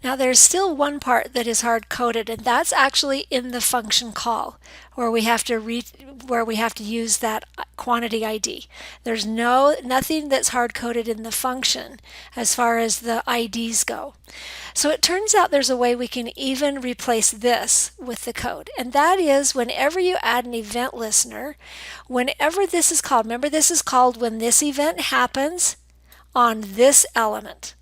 Now there's still one part that is hard-coded, and that's actually in the function call, where we have to use that quantity ID. There's nothing that's hard-coded in the function as far as the IDs go. So it turns out there's a way we can even replace this with the code, and that is whenever you add an event listener, whenever this is called, remember this is called when this event happens on this element.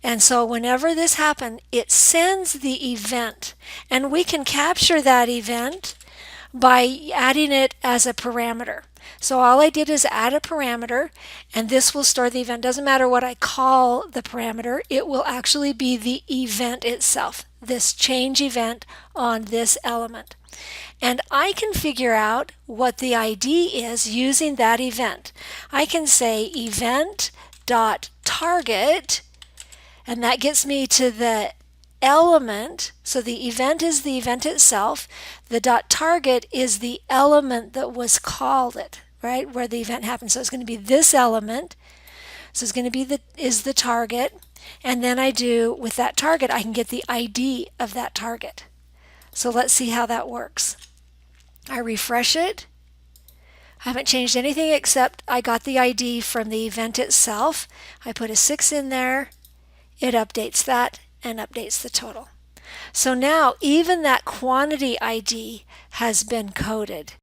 And so whenever this happens, it sends the event, and we can capture that event by adding it as a parameter. So all I did is add a parameter, and this will store the event. Doesn't matter what I call the parameter, it will actually be the event itself, this change event on this element. And I can figure out what the ID is using that event. I can say event.target, and that gets me to the element. So the event is the event itself. The .target is the element that was called it, right, where the event happens. So it's going to be this element. So it's going to be the target. And then with that target, I can get the ID of that target. So let's see how that works. I refresh it. I haven't changed anything except I got the ID from the event itself. I put a 6 in there. It updates that and updates the total. So now even that quantity ID has been coded.